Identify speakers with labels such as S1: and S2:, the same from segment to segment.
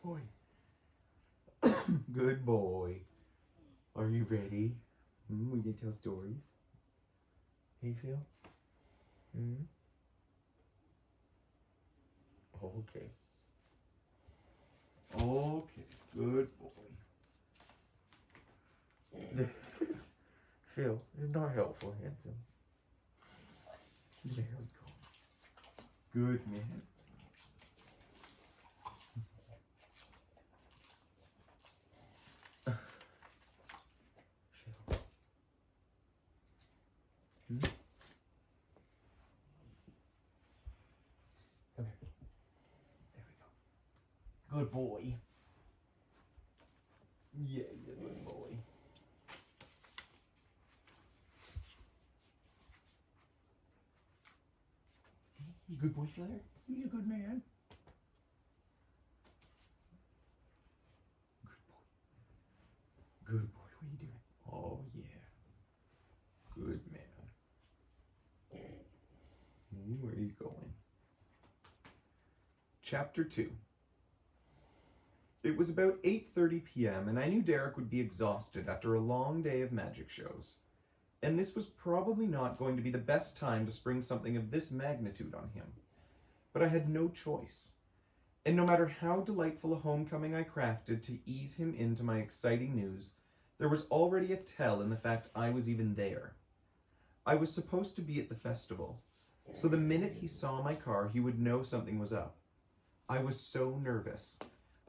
S1: boy. Good boy. Are you ready? We can tell stories. Hey, Phil? Okay. Okay. Good boy. Phil, it's not helpful, handsome. There we go. Good man. Phil. Come here. There we go. Good boy. Yeah, you're a good boy. You good boy, Flair? He's a good man. Good boy. What are you doing? Oh, yeah. Good man. Where are you going? Chapter 2. It was about 8:30 p.m. and I knew Derek would be exhausted after a long day of magic shows. And this was probably not going to be the best time to spring something of this magnitude on him. But I had no choice. And no matter how delightful a homecoming I crafted to ease him into my exciting news, there was already a tell in the fact I was even there. I was supposed to be at the festival, so the minute he saw my car, he would know something was up. I was so nervous.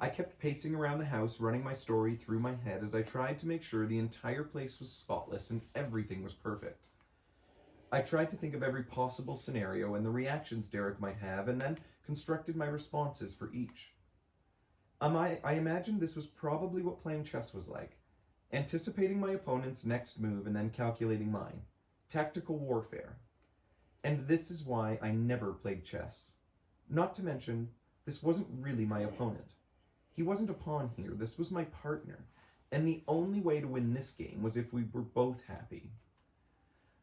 S1: I kept pacing around the house, running my story through my head as I tried to make sure the entire place was spotless and everything was perfect. I tried to think of every possible scenario and the reactions Derek might have, and then constructed my responses for each. I imagined this was probably what playing chess was like, anticipating my opponent's next move and then calculating mine. Tactical warfare. And this is why I never played chess. Not to mention, this wasn't really my opponent. He wasn't a pawn here, this was my partner, and the only way to win this game was if we were both happy.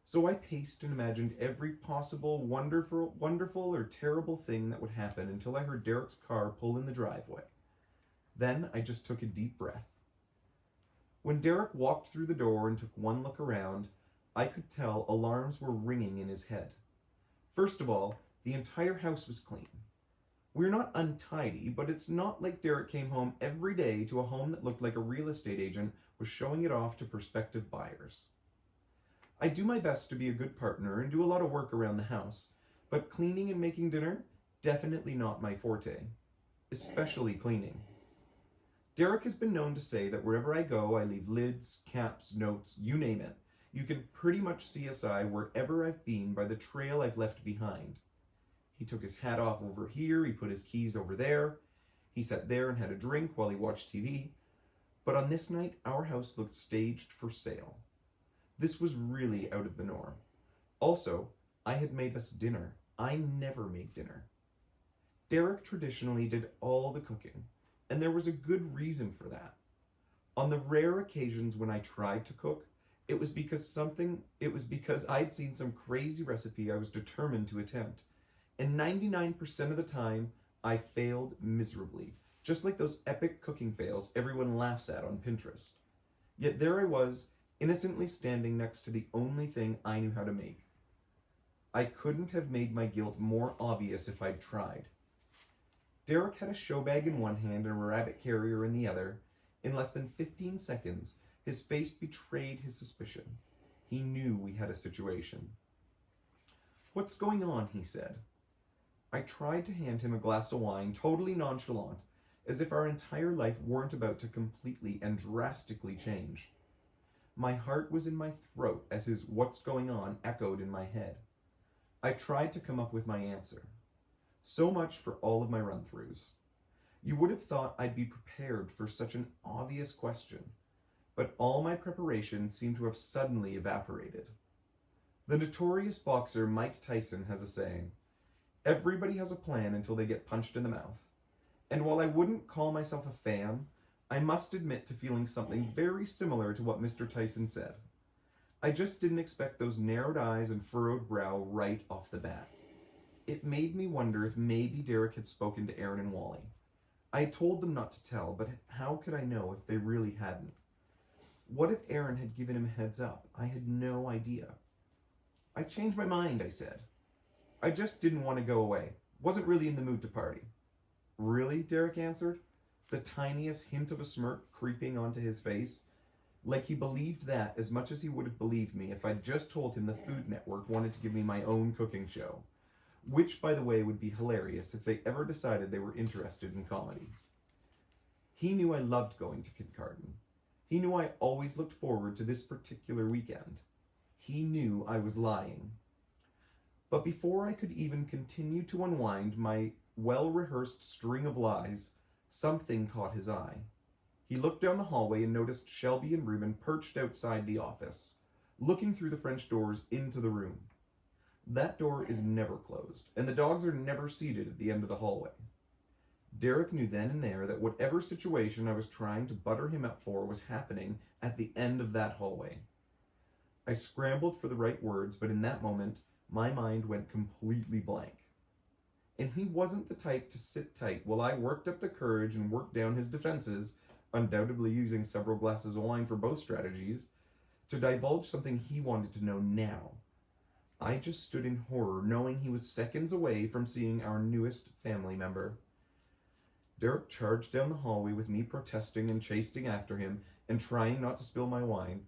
S1: So I paced and imagined every possible wonderful or terrible thing that would happen until I heard Derek's car pull in the driveway. Then I just took a deep breath. When Derek walked through the door and took one look around, I could tell alarms were ringing in his head. First of all, the entire house was clean. We're not untidy, but it's not like Derek came home every day to a home that looked like a real estate agent was showing it off to prospective buyers. I do my best to be a good partner and do a lot of work around the house, but cleaning and making dinner, definitely not my forte, especially cleaning. Derek has been known to say that wherever I go, I leave lids, caps, notes, you name it. You can pretty much CSI wherever I've been by the trail I've left behind. He took his hat off over here, he put his keys over there, he sat there and had a drink while he watched TV. But on this night, our house looked staged for sale. This was really out of the norm. Also, I had made us dinner. I never make dinner. Derek traditionally did all the cooking, and there was a good reason for that. On the rare occasions when I tried to cook, it was because I'd seen some crazy recipe I was determined to attempt. And 99% of the time, I failed miserably, just like those epic cooking fails everyone laughs at on Pinterest. Yet there I was, innocently standing next to the only thing I knew how to make. I couldn't have made my guilt more obvious if I'd tried. Derek had a show bag in one hand and a rabbit carrier in the other. In less than 15 seconds, his face betrayed his suspicion. He knew we had a situation. "What's going on?" he said. I tried to hand him a glass of wine, totally nonchalant, as if our entire life weren't about to completely and drastically change. My heart was in my throat as his "what's going on" echoed in my head. I tried to come up with my answer. So much for all of my run-throughs. You would have thought I'd be prepared for such an obvious question, but all my preparation seemed to have suddenly evaporated. The notorious boxer Mike Tyson has a saying, "Everybody has a plan until they get punched in the mouth." And while I wouldn't call myself a fan, I must admit to feeling something very similar to what Mr. Tyson said. I just didn't expect those narrowed eyes and furrowed brow right off the bat. It made me wonder if maybe Derek had spoken to Aaron and Wally. I told them not to tell, but how could I know if they really hadn't? What if Aaron had given him a heads up? I had no idea. I changed my mind, I said. I just didn't want to go away. Wasn't really in the mood to party. Really? Derek answered, the tiniest hint of a smirk creeping onto his face. Like he believed that as much as he would have believed me if I'd just told him the Food Network wanted to give me my own cooking show. Which, by the way, would be hilarious if they ever decided they were interested in comedy. He knew I loved going to kindergarten. He knew I always looked forward to this particular weekend. He knew I was lying. But before I could even continue to unwind my well-rehearsed string of lies, something caught his eye. He looked down the hallway and noticed Shelby and Reuben perched outside the office, looking through the French doors into the room. That door is never closed, and the dogs are never seated at the end of the hallway. Derek knew then and there that whatever situation I was trying to butter him up for was happening at the end of that hallway. I scrambled for the right words, but in that moment, my mind went completely blank. And he wasn't the type to sit tight while I worked up the courage and worked down his defenses, undoubtedly using several glasses of wine for both strategies, to divulge something he wanted to know now. I just stood in horror, knowing he was seconds away from seeing our newest family member. Derek charged down the hallway with me protesting and chasing after him and trying not to spill my wine.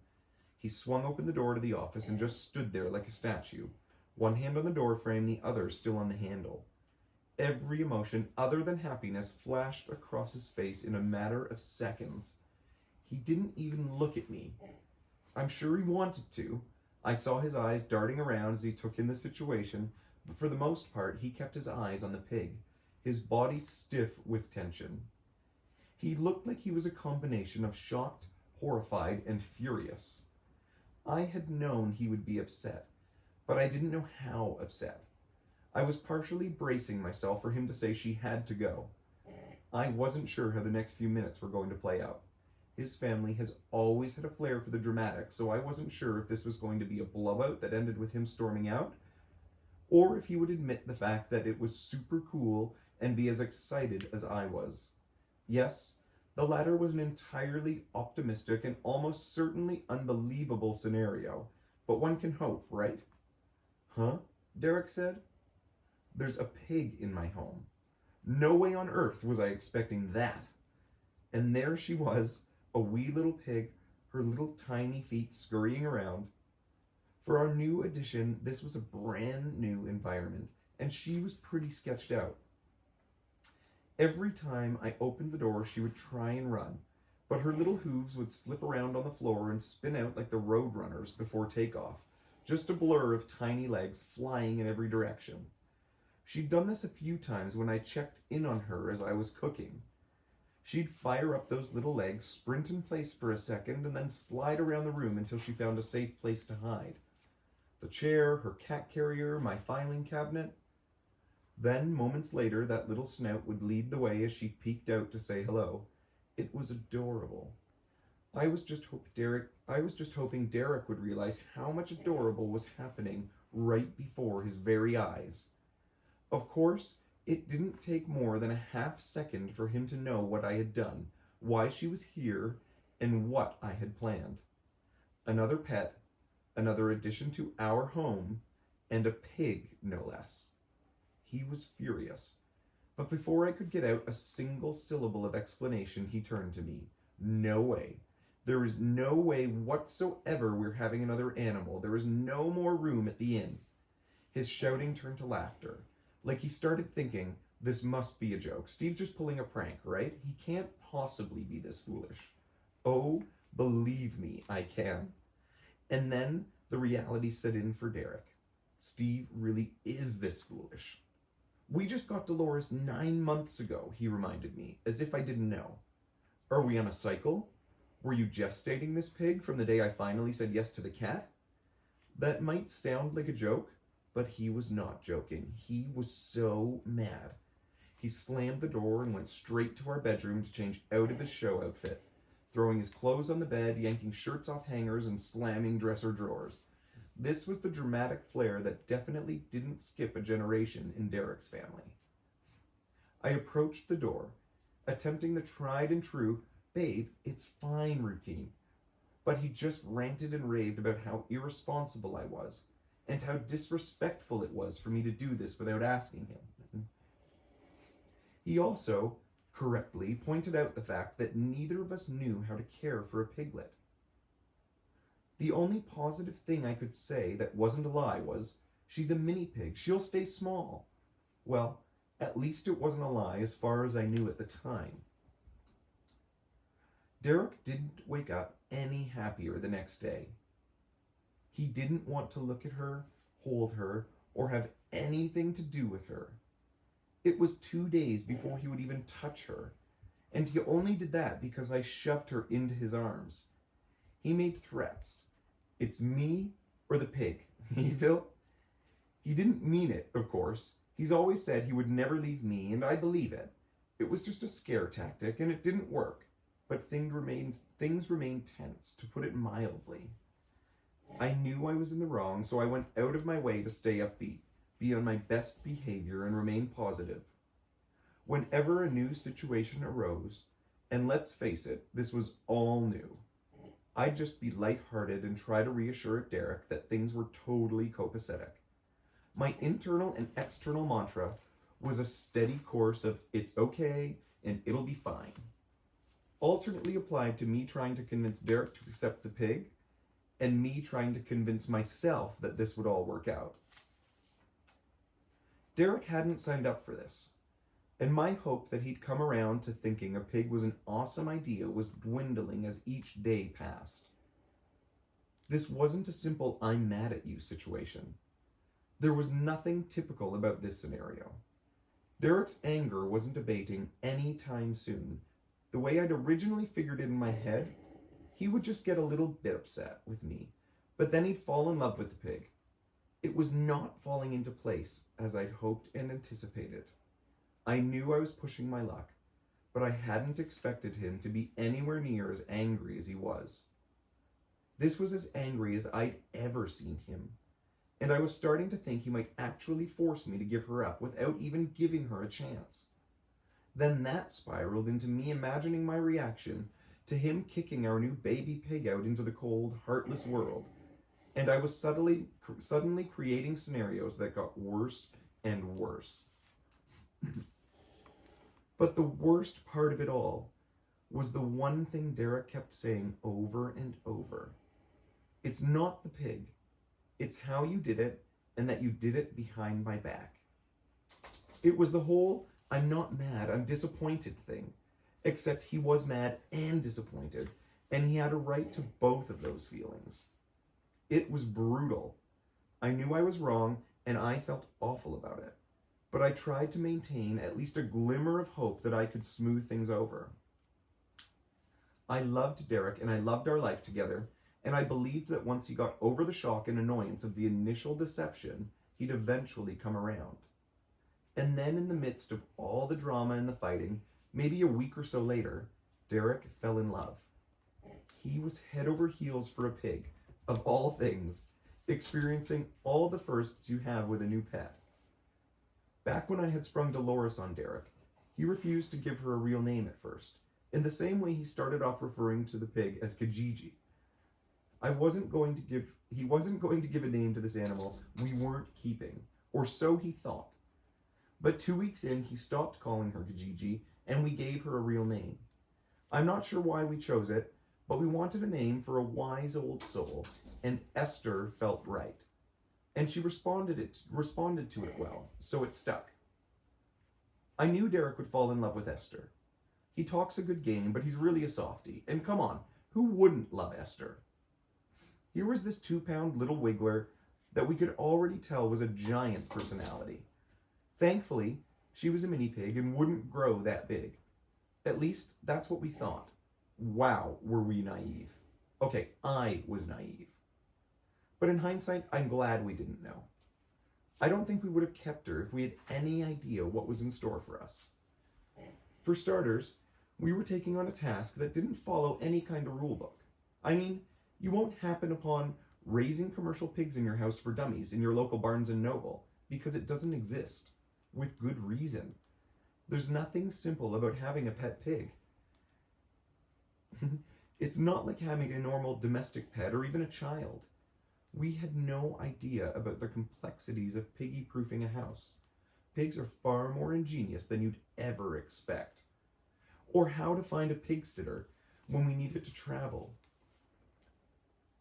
S1: He swung open the door to the office and just stood there like a statue, one hand on the door frame, the other still on the handle. Every emotion other than happiness flashed across his face in a matter of seconds. He didn't even look at me. I'm sure he wanted to. I saw his eyes darting around as he took in the situation, but for the most part, he kept his eyes on the pig, his body stiff with tension. He looked like he was a combination of shocked, horrified, and furious. I had known he would be upset, but I didn't know how upset. I was partially bracing myself for him to say she had to go. I wasn't sure how the next few minutes were going to play out. His family has always had a flair for the dramatic, so I wasn't sure if this was going to be a blowout that ended with him storming out, or if he would admit the fact that it was super cool and be as excited as I was. Yes, the latter was an entirely optimistic and almost certainly unbelievable scenario, but one can hope, right? Huh? Derek said. There's a pig in my home. No way on earth was I expecting that. And there she was, a wee little pig, her little tiny feet scurrying around. For our new addition, this was a brand new environment, and she was pretty sketched out. Every time I opened the door, she would try and run, but her little hooves would slip around on the floor and spin out like the road runners before takeoff, just a blur of tiny legs flying in every direction. She'd done this a few times when I checked in on her as I was cooking. She'd fire up those little legs, sprint in place for a second, and then slide around the room until she found a safe place to hide. The chair, her cat carrier, my filing cabinet. Then, moments later, that little snout would lead the way as she peeked out to say hello. It was adorable. I was just hoping Derek would realize how much adorable was happening right before his very eyes. Of course, it didn't take more than a half second for him to know what I had done, why she was here, and what I had planned. Another pet, another addition to our home, and a pig, no less. He was furious. But before I could get out a single syllable of explanation, he turned to me. No way. There is no way whatsoever we're having another animal. There is no more room at the inn. His shouting turned to laughter. Like he started thinking, this must be a joke. Steve's just pulling a prank, right? He can't possibly be this foolish. Oh, believe me, I can. And then the reality set in for Derek. Steve really is this foolish. We just got Dolores 9 months ago, he reminded me, as if I didn't know. Are we on a cycle? Were you gestating this pig from the day I finally said yes to the cat? That might sound like a joke, but he was not joking. He was so mad. He slammed the door and went straight to our bedroom to change out of his show outfit, throwing his clothes on the bed, yanking shirts off hangers, and slamming dresser drawers. This was the dramatic flair that definitely didn't skip a generation in Derek's family. I approached the door. attempting the tried and true, babe, it's fine routine. But he just ranted and raved about how irresponsible I was, and how disrespectful it was for me to do this without asking him. He also, correctly, pointed out the fact that neither of us knew how to care for a piglet. The only positive thing I could say that wasn't a lie was, she's a mini pig, she'll stay small. Well, at least it wasn't a lie as far as I knew at the time. Derek didn't wake up any happier the next day. He didn't want to look at her, hold her, or have anything to do with her. It was 2 days before he would even touch her, and he only did that because I shoved her into his arms. He made threats. It's me or the pig, Evil. He didn't mean it, of course. He's always said he would never leave me, and I believe it. It was just a scare tactic, and it didn't work. But things remained tense, to put it mildly. I knew I was in the wrong, so I went out of my way to stay upbeat, be on my best behavior, and remain positive. Whenever a new situation arose, and let's face it, this was all new, I'd just be lighthearted and try to reassure Derek that things were totally copacetic. My internal and external mantra was a steady course of it's okay and it'll be fine, alternately applied to me trying to convince Derek to accept the pig and me trying to convince myself that this would all work out. Derek hadn't signed up for this, and my hope that he'd come around to thinking a pig was an awesome idea was dwindling as each day passed. This wasn't a simple I'm mad at you situation. There was nothing typical about this scenario. Derek's anger wasn't abating anytime soon. The way I'd originally figured it in my head, he would just get a little bit upset with me, but then he'd fall in love with the pig. It was not falling into place as I'd hoped and anticipated. I knew I was pushing my luck, but I hadn't expected him to be anywhere near as angry as he was. This was as angry as I'd ever seen him, and I was starting to think he might actually force me to give her up without even giving her a chance. Then that spiraled into me imagining my reaction to him kicking our new baby pig out into the cold, heartless world, and I was suddenly creating scenarios that got worse and worse. But the worst part of it all was the one thing Derek kept saying over and over. It's not the pig. It's how you did it, and that you did it behind my back. It was the whole I'm not mad, I'm disappointed thing. Except he was mad and disappointed, and he had a right to both of those feelings. It was brutal. I knew I was wrong, and I felt awful about it. But I tried to maintain at least a glimmer of hope that I could smooth things over. I loved Derek, and I loved our life together, and I believed that once he got over the shock and annoyance of the initial deception, he'd eventually come around. And then in the midst of all the drama and the fighting, maybe a week or so later, Derek fell in love. He was head over heels for a pig, of all things, experiencing all the firsts you have with a new pet. Back when I had sprung Dolores on Derek, he refused to give her a real name at first, in the same way he started off referring to the pig as Kijiji. He wasn't going to give a name to this animal we weren't keeping, or so he thought. But 2 weeks in, he stopped calling her Kijiji, and we gave her a real name. I'm not sure why we chose it, but we wanted a name for a wise old soul, and Esther felt right. And she responded to it well, so it stuck. I knew Derek would fall in love with Esther. He talks a good game, but he's really a softie, and come on, who wouldn't love Esther? Here was this 2-pound little wiggler that we could already tell was a giant personality. Thankfully, she was a mini pig and wouldn't grow that big. At least, that's what we thought. Wow, were we naive. Okay, I was naive. But in hindsight, I'm glad we didn't know. I don't think we would have kept her if we had any idea what was in store for us. For starters, we were taking on a task that didn't follow any kind of rule book. I mean, you won't happen upon raising commercial pigs in your house for dummies in your local Barnes & Noble, because it doesn't exist, with good reason. There's nothing simple about having a pet pig. It's not like having a normal domestic pet or even a child. We had no idea about the complexities of piggy-proofing a house. Pigs are far more ingenious than you'd ever expect. Or how to find a pig sitter when we needed to travel.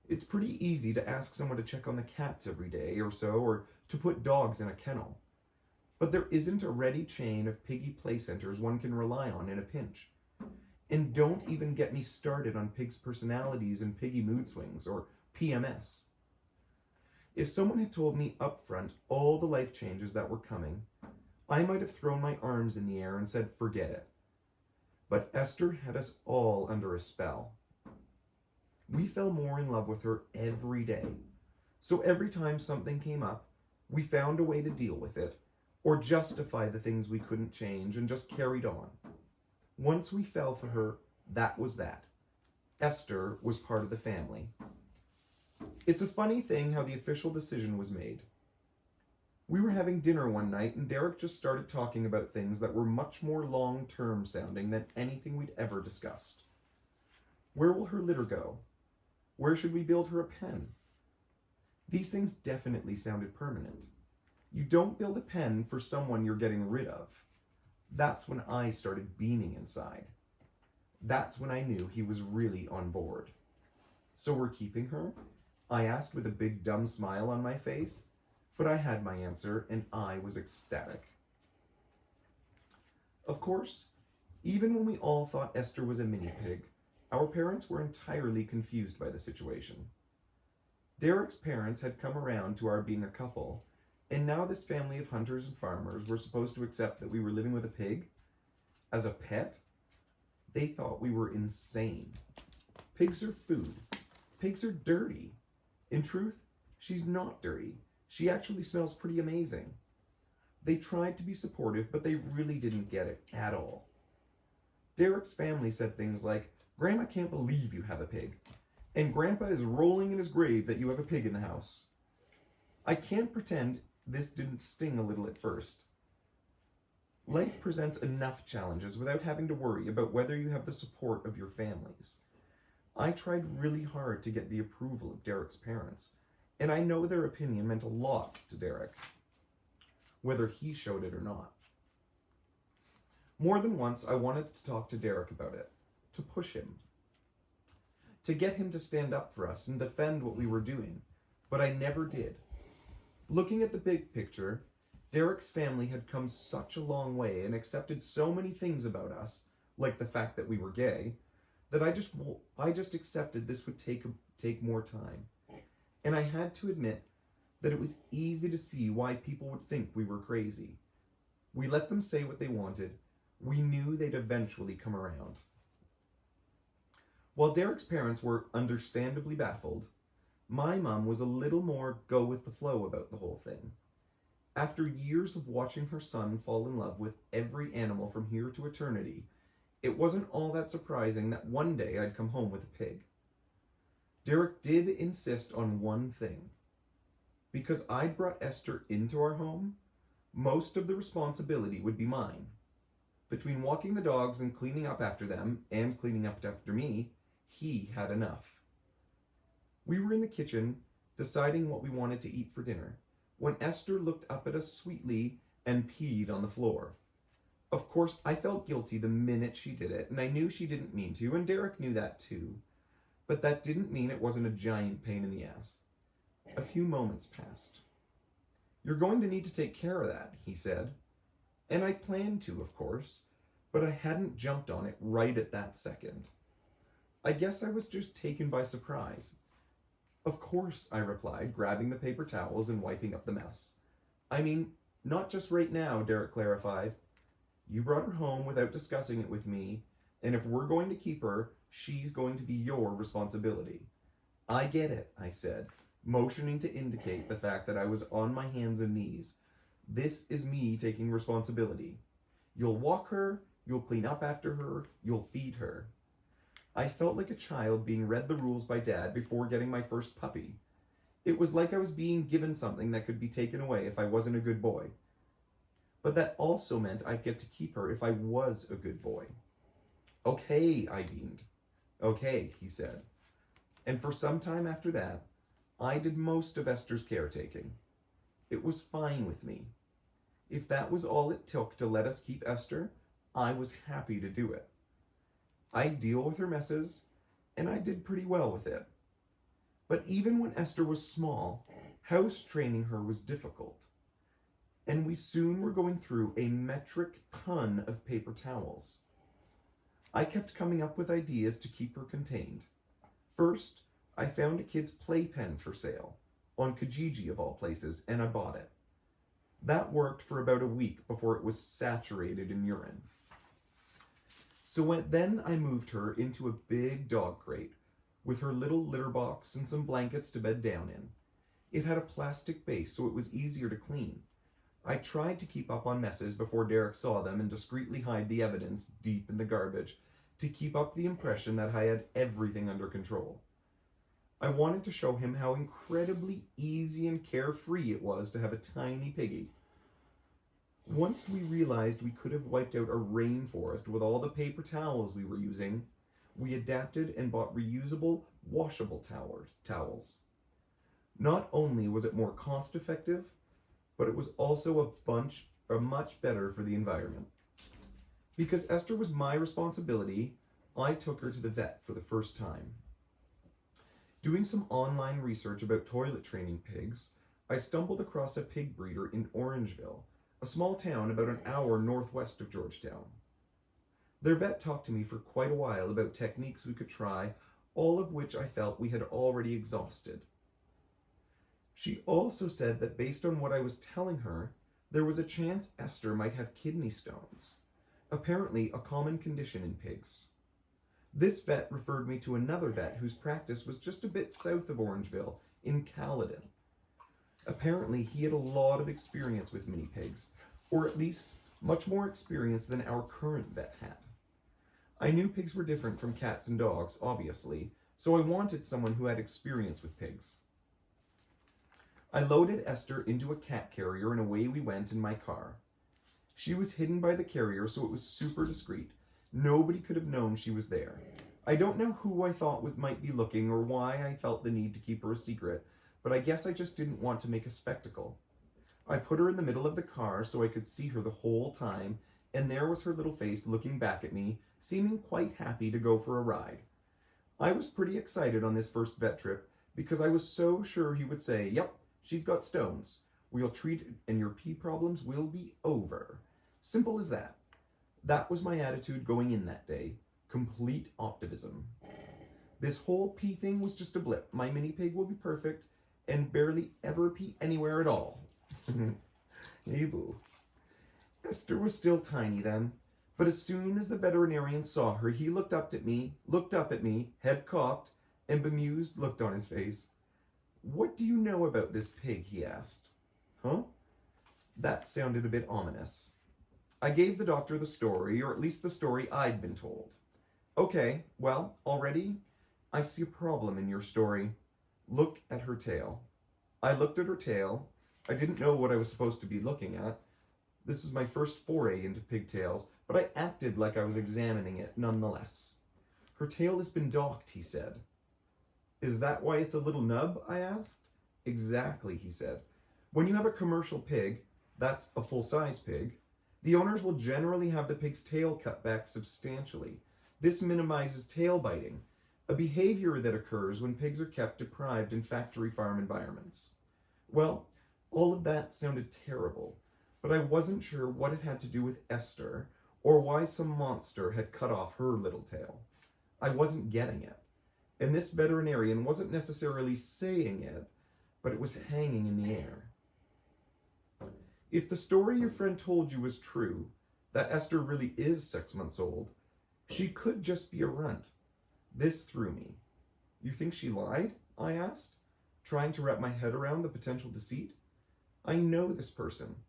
S1: It's pretty easy to ask someone to check on the cats every day or so, or to put dogs in a kennel. But there isn't a ready chain of piggy play centers one can rely on in a pinch. And don't even get me started on pigs' personalities and piggy mood swings, or PMS. If someone had told me up front all the life changes that were coming, I might have thrown my arms in the air and said, forget it. But Esther had us all under a spell. We fell more in love with her every day. So every time something came up, we found a way to deal with it, or justify the things we couldn't change, and just carried on. Once we fell for her, that was that. Esther was part of the family. It's a funny thing how the official decision was made. We were having dinner one night, and Derek just started talking about things that were much more long-term sounding than anything we'd ever discussed. Where will her litter go? Where should we build her a pen? These things definitely sounded permanent. You don't build a pen for someone you're getting rid of. That's when I started beaming inside. That's when I knew he was really on board. So we're keeping her? I asked with a big dumb smile on my face, but I had my answer and I was ecstatic. Of course, even when we all thought Esther was a mini pig, our parents were entirely confused by the situation. Derek's parents had come around to our being a couple, and now this family of hunters and farmers were supposed to accept that we were living with a pig as a pet. They thought we were insane. Pigs are food. Pigs are dirty. In truth, she's not dirty. She actually smells pretty amazing. They tried to be supportive, but they really didn't get it at all. Derek's family said things like, "Grandma can't believe you have a pig, and Grandpa is rolling in his grave that you have a pig in the house." I can't pretend this didn't sting a little at first. Life presents enough challenges without having to worry about whether you have the support of your families. I tried really hard to get the approval of Derek's parents, and I know their opinion meant a lot to Derek, whether he showed it or not. More than once, I wanted to talk to Derek about it, to push him, to get him to stand up for us and defend what we were doing, but I never did. Looking at the big picture, Derek's family had come such a long way and accepted so many things about us, like the fact that we were gay, that I just accepted this would take more time. And I had to admit that it was easy to see why people would think we were crazy. We let them say what they wanted. We knew they'd eventually come around. While Derek's parents were understandably baffled, my mom was a little more go with the flow about the whole thing. After years of watching her son fall in love with every animal from here to eternity, it wasn't all that surprising that one day I'd come home with a pig. Derek did insist on one thing. Because I'd brought Esther into our home, most of the responsibility would be mine. Between walking the dogs and cleaning up after them, and cleaning up after me, he had enough. We were in the kitchen, deciding what we wanted to eat for dinner, when Esther looked up at us sweetly and peed on the floor. Of course, I felt guilty the minute she did it, and I knew she didn't mean to, and Derek knew that too. But that didn't mean it wasn't a giant pain in the ass. A few moments passed. "You're going to need to take care of that," he said. And I planned to, of course, but I hadn't jumped on it right at that second. I guess I was just taken by surprise. "Of course," I replied, grabbing the paper towels and wiping up the mess. "I mean, not just right now," Derek clarified. "You brought her home without discussing it with me, and if we're going to keep her, she's going to be your responsibility." "I get it," I said, motioning to indicate the fact that I was on my hands and knees. "This is me taking responsibility. You'll walk her, you'll clean up after her, you'll feed her." I felt like a child being read the rules by Dad before getting my first puppy. It was like I was being given something that could be taken away if I wasn't a good boy. but that also meant I'd get to keep her if I was a good boy. Okay, I beamed. Okay, he said. And for some time after that, I did most of Esther's caretaking. It was fine with me. If that was all it took to let us keep Esther, I was happy to do it. I'd deal with her messes, and I did pretty well with it. But even when Esther was small, house training her was difficult. And we soon were going through a metric ton of paper towels. I kept coming up with ideas to keep her contained. First, I found a kid's playpen for sale, on Kijiji of all places, and I bought it. That worked for about a week before it was saturated in urine. So then I moved her into a big dog crate with her little litter box and some blankets to bed down in. It had a plastic base so it was easier to clean. I tried to keep up on messes before Derek saw them and discreetly hide the evidence deep in the garbage to keep up the impression that I had everything under control. I wanted to show him how incredibly easy and carefree it was to have a tiny piggy. Once we realized we could have wiped out a rainforest with all the paper towels we were using, we adapted and bought reusable, washable towels. Not only was it more cost-effective, but it was also much better for the environment. Because Esther was my responsibility, I took her to the vet for the first time. Doing some online research about toilet training pigs, I stumbled across a pig breeder in Orangeville, a small town about an hour northwest of Georgetown. Their vet talked to me for quite a while about techniques we could try, all of which I felt we had already exhausted. She also said that based on what I was telling her, there was a chance Esther might have kidney stones, apparently a common condition in pigs. This vet referred me to another vet whose practice was just a bit south of Orangeville, in Caledon. Apparently, he had a lot of experience with mini pigs, or at least much more experience than our current vet had. I knew pigs were different from cats and dogs, obviously, so I wanted someone who had experience with pigs. I loaded Esther into a cat carrier and away we went in my car. She was hidden by the carrier, so it was super discreet. Nobody could have known she was there. I don't know who I thought might be looking or why I felt the need to keep her a secret, but I guess I just didn't want to make a spectacle. I put her in the middle of the car so I could see her the whole time, and there was her little face looking back at me, seeming quite happy to go for a ride. I was pretty excited on this first vet trip because I was so sure he would say, "Yep, she's got stones. We'll treat it and your pee problems will be over." Simple as that. That was my attitude going in that day. Complete optimism. This whole pee thing was just a blip. My mini pig will be perfect and barely ever pee anywhere at all. Hey boo. Esther was still tiny then, but as soon as the veterinarian saw her, he looked up at me, head cocked, and bemused looked on his face. "What do you know about this pig?" he asked. Huh? That sounded a bit ominous. I gave the doctor the story, or at least the story I'd been told. "Okay, well, already, I see a problem in your story. Look at her tail." I looked at her tail. I didn't know what I was supposed to be looking at. This was my first foray into pigtails, but I acted like I was examining it nonetheless. "Her tail has been docked," he said. "Is that why it's a little nub?" I asked. "Exactly," he said. "When you have a commercial pig, that's a full-size pig, the owners will generally have the pig's tail cut back substantially. This minimizes tail biting, a behavior that occurs when pigs are kept deprived in factory farm environments." Well, all of that sounded terrible, but I wasn't sure what it had to do with Esther or why some monster had cut off her little tail. I wasn't getting it, and this veterinarian wasn't necessarily saying it, but it was hanging in the air. If the story your friend told you was true, that Esther really is 6 months old, she could just be a runt. This threw me. "You think she lied?" I asked, trying to wrap my head around the potential deceit. "I know this person.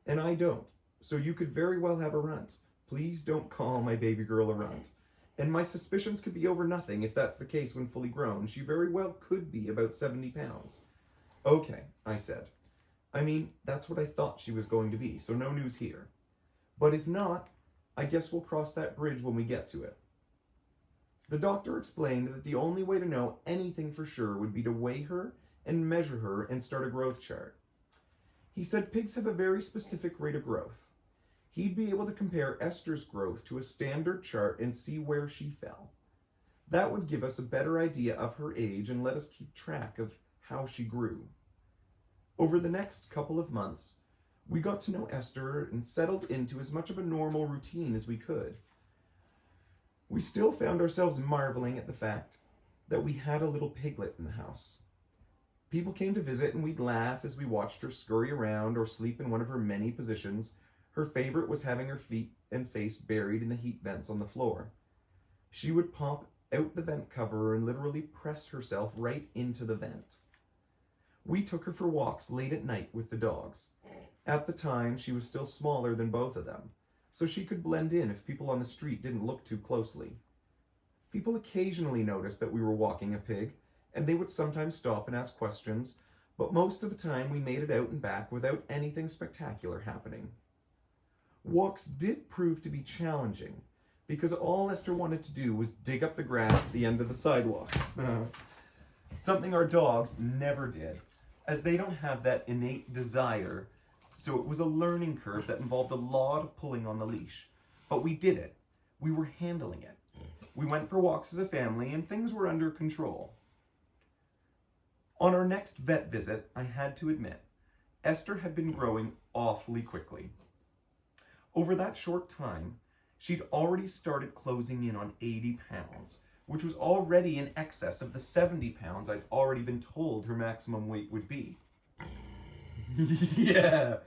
S1: And I don't, so you could very well have a runt. Please don't call my baby girl a runt. And my suspicions could be over nothing if that's the case when fully grown. She very well could be about 70 pounds. "Okay," I said. I mean, that's what I thought she was going to be, so no news here. But if not, I guess we'll cross that bridge when we get to it. The doctor explained that the only way to know anything for sure would be to weigh her and measure her and start a growth chart. He said pigs have a very specific rate of growth. He'd be able to compare Esther's growth to a standard chart and see where she fell. That would give us a better idea of her age and let us keep track of how she grew. Over the next couple of months, we got to know Esther and settled into as much of a normal routine as we could. We still found ourselves marveling at the fact that we had a little piglet in the house. People came to visit and we'd laugh as we watched her scurry around or sleep in one of her many positions. Her favorite was having her feet and face buried in the heat vents on the floor. She would pop out the vent cover and literally press herself right into the vent. We took her for walks late at night with the dogs. At the time, she was still smaller than both of them, so she could blend in if people on the street didn't look too closely. People occasionally noticed that we were walking a pig, and they would sometimes stop and ask questions, but most of the time we made it out and back without anything spectacular happening. Walks did prove to be challenging, because all Esther wanted to do was dig up the grass at the end of the sidewalks. Something our dogs never did, as they don't have that innate desire, so it was a learning curve that involved a lot of pulling on the leash. But we did it. We were handling it. We went for walks as a family, and things were under control. On our next vet visit, I had to admit, Esther had been growing awfully quickly. Over that short time, she'd already started closing in on 80 pounds, which was already in excess of the 70 pounds I'd already been told her maximum weight would be. Yeah!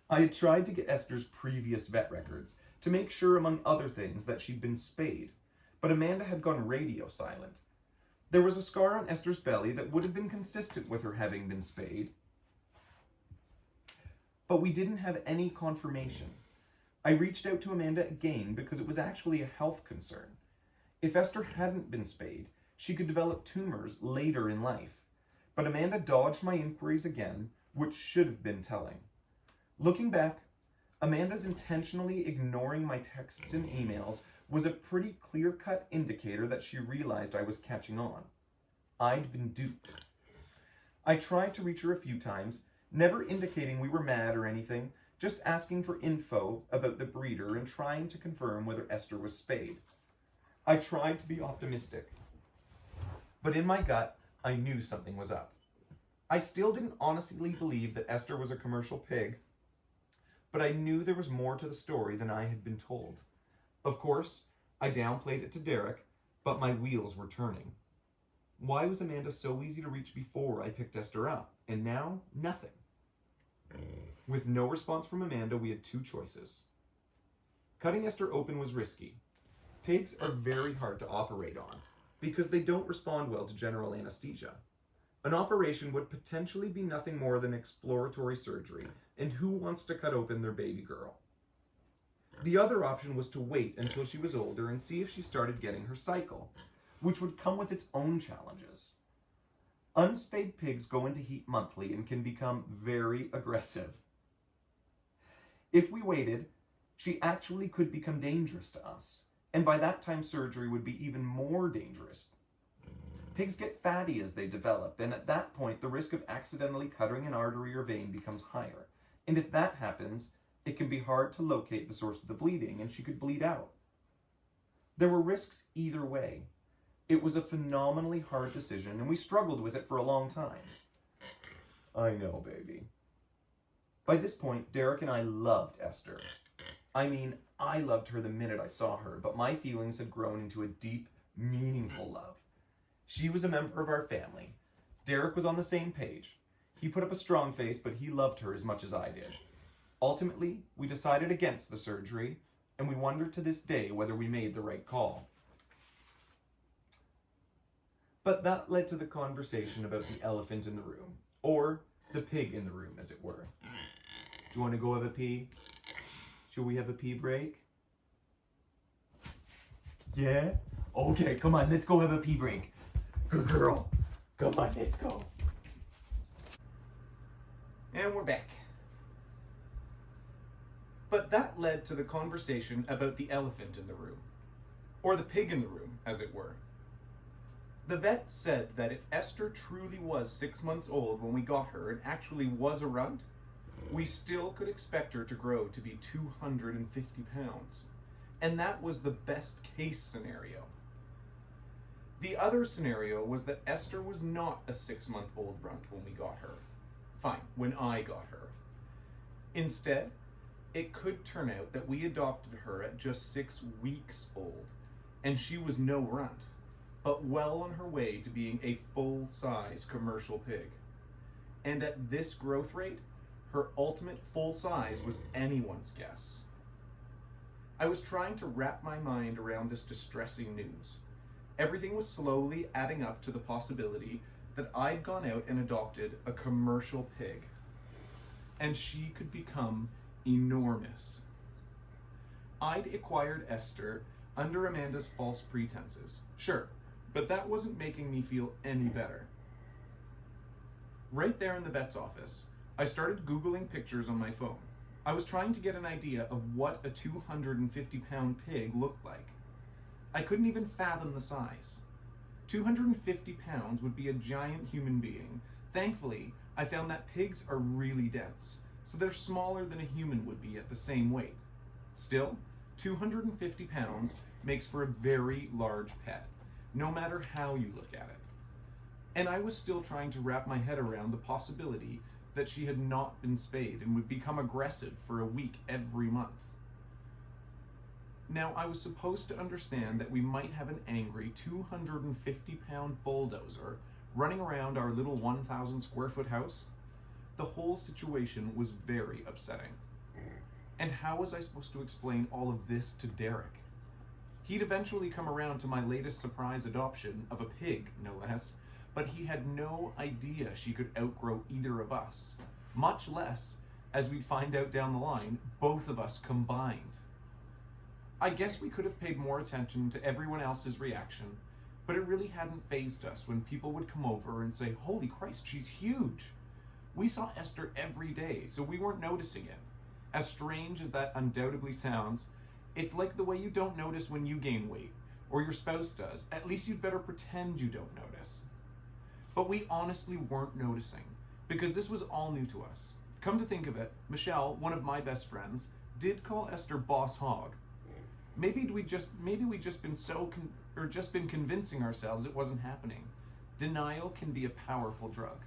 S1: I had tried to get Esther's previous vet records to make sure, among other things, that she'd been spayed, but Amanda had gone radio silent. There was a scar on Esther's belly that would have been consistent with her having been spayed, but we didn't have any confirmation. I reached out to Amanda again because it was actually a health concern. If Esther hadn't been spayed, she could develop tumors later in life, but Amanda dodged my inquiries again, which should have been telling. Looking back, Amanda's intentionally ignoring my texts and emails was a pretty clear-cut indicator that she realized I was catching on. I'd been duped. I tried to reach her a few times, never indicating we were mad or anything, just asking for info about the breeder and trying to confirm whether Esther was spayed. I tried to be optimistic, but in my gut, I knew something was up. I still didn't honestly believe that Esther was a commercial pig, but I knew there was more to the story than I had been told. Of course, I downplayed it to Derek, but my wheels were turning. Why was Amanda so easy to reach before I picked Esther up, and now nothing? With no response from Amanda, we had two choices. Cutting Esther open was risky. Pigs are very hard to operate on because they don't respond well to general anesthesia. An operation would potentially be nothing more than exploratory surgery, and who wants to cut open their baby girl? The other option was to wait until she was older and see if she started getting her cycle, which would come with its own challenges. Unspayed pigs go into heat monthly and can become very aggressive. If we waited, she actually could become dangerous to us, and by that time surgery would be even more dangerous. Pigs get fatty as they develop, and at that point the risk of accidentally cutting an artery or vein becomes higher. And if that happens, it can be hard to locate the source of the bleeding, and she could bleed out. There were risks either way. It was a phenomenally hard decision, and we struggled with it for a long time. I know, baby. By this point, Derek and I loved Esther. I mean, I loved her the minute I saw her, but my feelings had grown into a deep, meaningful love. She was a member of our family. Derek was on the same page. He put up a strong face, but he loved her as much as I did. Ultimately, we decided against the surgery, and we wonder to this day whether we made the right call. But that led to the conversation about the elephant in the room, or the pig in the room, as it were. Do you want to go have a pee? Should we have a pee break? Yeah? Okay, come on, let's go have a pee break. Good girl. Come on, let's go.
S2: And we're back. But that led to the conversation about the elephant in the room, or the pig in the room, as it were. The vet said that if Esther truly was 6 months old when we got her and actually was a runt, we still could expect her to grow to be 250 pounds. And that was the best case scenario. The other scenario was that Esther was not a 6-month-old runt when we got her. Fine, when I got her. Instead, it could turn out that we adopted her at just 6 weeks old, and she was no runt, but well on her way to being a full-size commercial pig. And at this growth rate, her ultimate full size was anyone's guess. I was trying to wrap my mind around this distressing news. Everything was slowly adding up to the possibility that I'd gone out and adopted a commercial pig, and she could become enormous. I'd acquired Esther under Amanda's false pretenses, sure, but that wasn't making me feel any better. Right there in the vet's office, I started Googling pictures on my phone. I was trying to get an idea of what a 250-pound pig looked like. I couldn't even fathom the size. 250 pounds would be a giant human being. Thankfully, I found that pigs are really dense, so they're smaller than a human would be at the same weight. Still, 250 pounds makes for a very large pet, no matter how you look at it. And I was still trying to wrap my head around the possibility that she had not been spayed and would become aggressive for a week every month. Now, I was supposed to understand that we might have an angry 250-pound bulldozer running around our little 1,000 square foot house. The whole situation was very upsetting. And how was I supposed to explain all of this to Derek? He'd eventually come around to my latest surprise adoption of a pig, no less, but he had no idea she could outgrow either of us, much less, as we'd find out down the line, both of us combined. I guess we could have paid more attention to everyone else's reaction, but it really hadn't fazed us when people would come over and say, "Holy Christ, she's huge." We saw Esther every day, so we weren't noticing it. As strange as that undoubtedly sounds, it's like the way you don't notice when you gain weight, or your spouse does. At least you'd better pretend you don't notice. But we honestly weren't noticing, because this was all new to us. Come to think of it, Michelle, one of my best friends, did call Esther Boss Hog. Maybe we just been convincing ourselves it wasn't happening. Denial can be a powerful drug.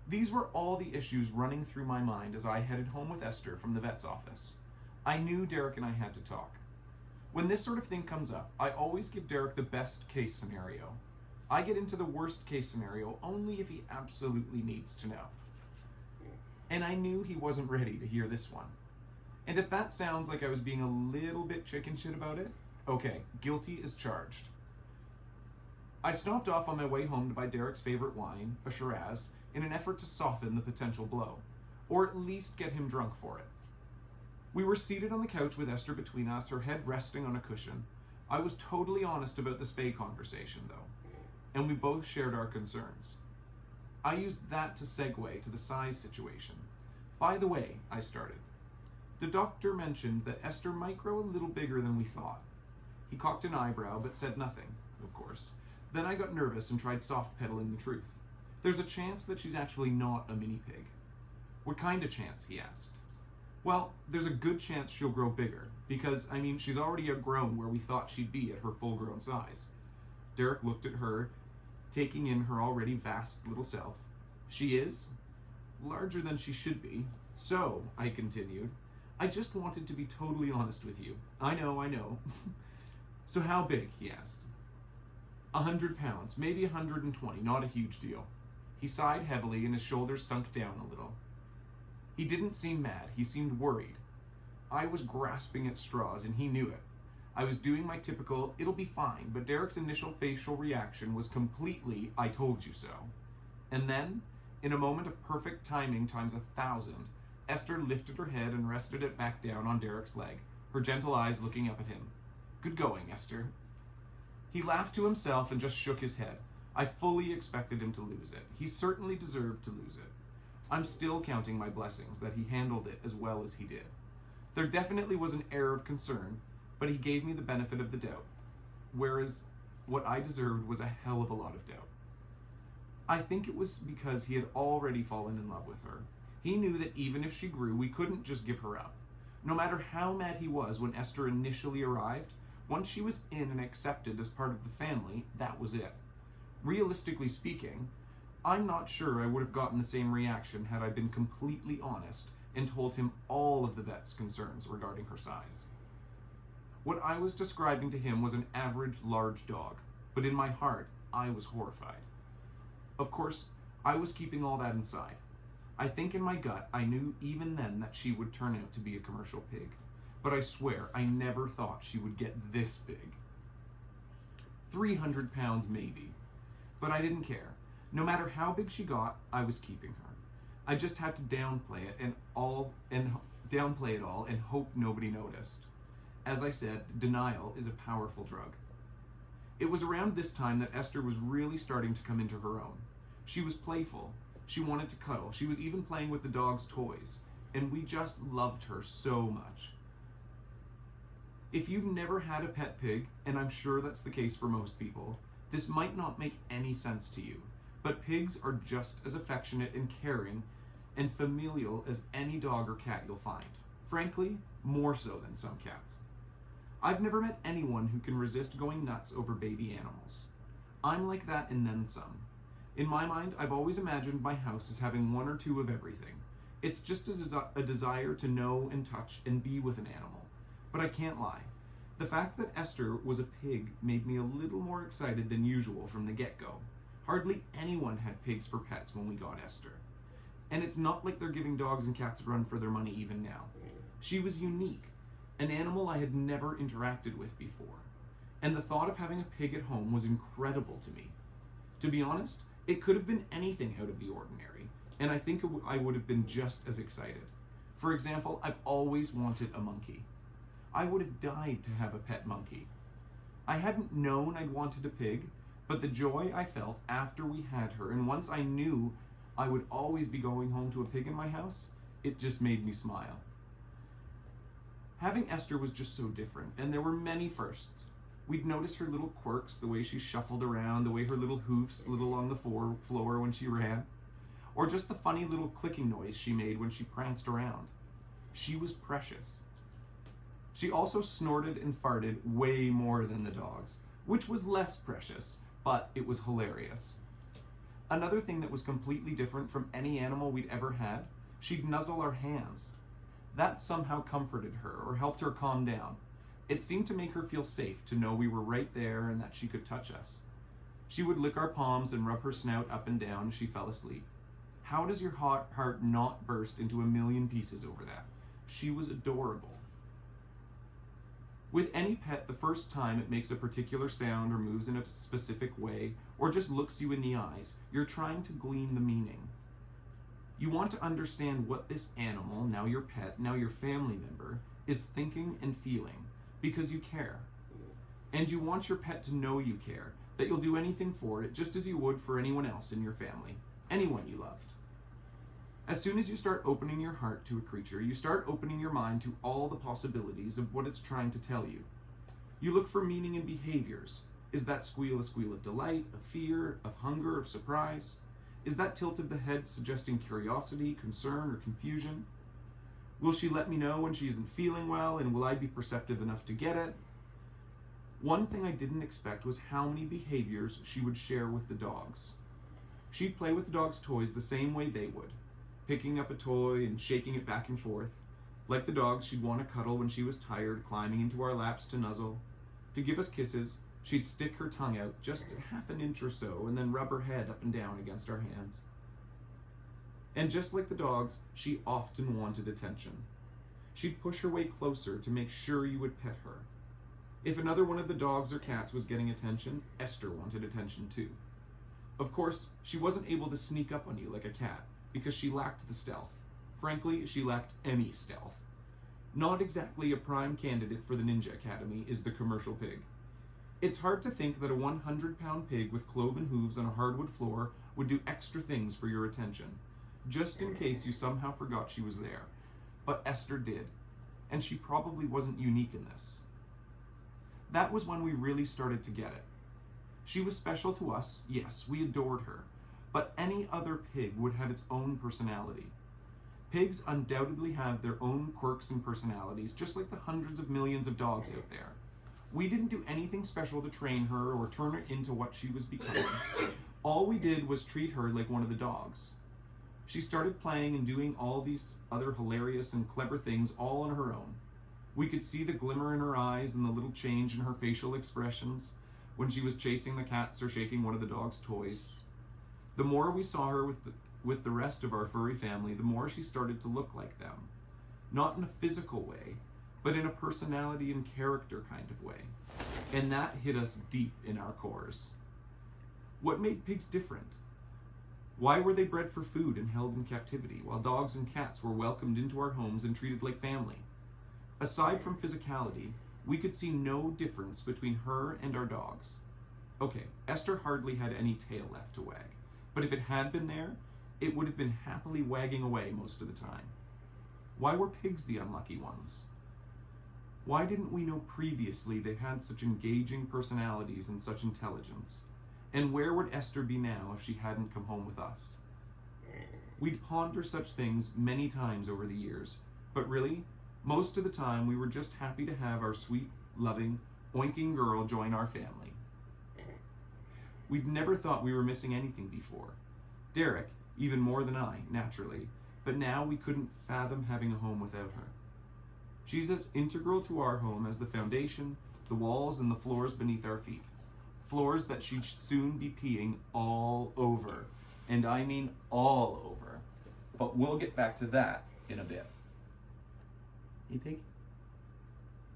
S2: These were all the issues running through my mind as I headed home with Esther from the vet's office. I knew Derek and I had to talk. When this sort of thing comes up, I always give Derek the best case scenario. I get into the worst case scenario only if he absolutely needs to know. And I knew he wasn't ready to hear this one. And if that sounds like I was being a little bit chicken shit about it, okay, guilty as charged. I stopped off on my way home to buy Derek's favorite wine, a Shiraz, in an effort to soften the potential blow, or at least get him drunk for it. We were seated on the couch with Esther between us, her head resting on a cushion. I was totally honest about the spay conversation, though, and we both shared our concerns. I used that to segue to the size situation. By the way, I started. The doctor mentioned that Esther might grow a little bigger than we thought. He cocked an eyebrow, but said nothing, of course. Then I got nervous and tried soft-pedaling the truth. There's a chance that she's actually not a mini pig. What kind of chance, he asked. Well, there's a good chance she'll grow bigger, because, she's already outgrown where we thought she'd be at her full-grown size. Derek looked at her, taking in her already vast little self. She is larger than she should be. So, I continued, I just wanted to be totally honest with you. I know. So how big, he asked. 100 pounds, maybe 120, not a huge deal. He sighed heavily and his shoulders sunk down a little. He didn't seem mad, he seemed worried. I was grasping at straws and he knew it. I was doing my typical, it'll be fine, but Derek's initial facial reaction was completely, I told you so. And then, in a moment of perfect timing times 1,000, Esther lifted her head and rested it back down on Derek's leg, her gentle eyes looking up at him. Good going, Esther. He laughed to himself and just shook his head. I fully expected him to lose it. He certainly deserved to lose it. I'm still counting my blessings that he handled it as well as he did. There definitely was an air of concern, but he gave me the benefit of the doubt, whereas what I deserved was a hell of a lot of doubt. I think it was because he had already fallen in love with her. He knew that even if she grew, we couldn't just give her up. No matter how mad he was when Esther initially arrived, once she was in and accepted as part of the family, that was it. Realistically speaking, I'm not sure I would have gotten the same reaction had I been completely honest and told him all of the vet's concerns regarding her size. What I was describing to him was an average large dog, but in my heart, I was horrified. Of course, I was keeping all that inside. I think in my gut, I knew even then that she would turn out to be a commercial pig, but I swear I never thought she would get this big. 300 pounds maybe, but I didn't care. No matter how big she got, I was keeping her. I just had to downplay it all and hope nobody noticed. As I said, denial is a powerful drug. It was around this time that Esther was really starting to come into her own. She was playful. She wanted to cuddle. She was even playing with the dog's toys, and we just loved her so much. If you've never had a pet pig, and I'm sure that's the case for most people, this might not make any sense to you, but pigs are just as affectionate and caring and familial as any dog or cat you'll find. Frankly, more so than some cats. I've never met anyone who can resist going nuts over baby animals. I'm like that and then some. In my mind, I've always imagined my house as having one or two of everything. It's just a desire to know and touch and be with an animal. But I can't lie. The fact that Esther was a pig made me a little more excited than usual from the get-go. Hardly anyone had pigs for pets when we got Esther. And it's not like they're giving dogs and cats a run for their money even now. She was unique, an animal I had never interacted with before. And the thought of having a pig at home was incredible to me. To be honest, it could have been anything out of the ordinary, and I think I would have been just as excited. For example, I've always wanted a monkey. I would have died to have a pet monkey. I hadn't known I'd wanted a pig, but the joy I felt after we had her, and once I knew I would always be going home to a pig in my house, it just made me smile. Having Esther was just so different, and there were many firsts. We'd notice her little quirks, the way she shuffled around, the way her little hoofs slid along the floor when she ran, or just the funny little clicking noise she made when she pranced around. She was precious. She also snorted and farted way more than the dogs, which was less precious, but it was hilarious. Another thing that was completely different from any animal we'd ever had, she'd nuzzle our hands. That somehow comforted her or helped her calm down. It seemed to make her feel safe to know we were right there and that she could touch us. She would lick our palms and rub her snout up and down as she fell asleep. How does your heart not burst into a million pieces over that? She was adorable. With any pet, the first time it makes a particular sound or moves in a specific way, or just looks you in the eyes, you're trying to glean the meaning. You want to understand what this animal, now your pet, now your family member, is thinking and feeling, because you care. And you want your pet to know you care, that you'll do anything for it just as you would for anyone else in your family, anyone you loved. As soon as you start opening your heart to a creature, you start opening your mind to all the possibilities of what it's trying to tell you. You look for meaning in behaviors. Is that squeal a squeal of delight, of fear, of hunger, of surprise? Is that tilt of the head suggesting curiosity, concern, or confusion? Will she let me know when she isn't feeling well, and will I be perceptive enough to get it? One thing I didn't expect was how many behaviors she would share with the dogs. She'd play with the dogs' toys the same way they would, picking up a toy and shaking it back and forth. Like the dogs, she'd want to cuddle when she was tired, climbing into our laps to nuzzle. To give us kisses, she'd stick her tongue out just half an inch or so and then rub her head up and down against our hands. And just like the dogs, she often wanted attention. She'd push her way closer to make sure you would pet her. If another one of the dogs or cats was getting attention, Esther wanted attention too. Of course, she wasn't able to sneak up on you like a cat, because she lacked the stealth. Frankly, she lacked any stealth. Not exactly a prime candidate for the Ninja Academy is the commercial pig. It's hard to think that a 100-pound pig with cloven hooves on a hardwood floor would do extra things for your attention. just in case you somehow forgot she was there. But Esther did, and she probably wasn't unique in this. That was when we really started to get it. She was special to us, yes, we adored her, but any other pig would have its own personality. Pigs undoubtedly have their own quirks and personalities, just like the hundreds of millions of dogs out there. We didn't do anything special to train her or turn her into what she was becoming. All we did was treat her like one of the dogs. She started playing and doing all these other hilarious and clever things all on her own. We could see the glimmer in her eyes and the little change in her facial expressions when she was chasing the cats or shaking one of the dog's toys. The more we saw her with the rest of our furry family, the more she started to look like them. Not in a physical way, but in a personality and character kind of way. And that hit us deep in our cores. What made pigs different? Why were they bred for food and held in captivity, while dogs and cats were welcomed into our homes and treated like family? Aside from physicality, we could see no difference between her and our dogs. Okay, Esther hardly had any tail left to wag, but if it had been there, it would have been happily wagging away most of the time. Why were pigs the unlucky ones? Why didn't we know previously they had such engaging personalities and such intelligence? And where would Esther be now if she hadn't come home with us? We'd ponder such things many times over the years, but really, most of the time we were just happy to have our sweet, loving, oinking girl join our family. We'd never thought we were missing anything before. Derek, even more than I, naturally, but now we couldn't fathom having a home without her. She's as integral to our home as the foundation, the walls, and the floors beneath our feet. Floors that she'd soon be peeing all over. And I mean all over. But we'll get back to that in a bit. Hey, pig?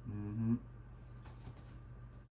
S2: Mm-hmm.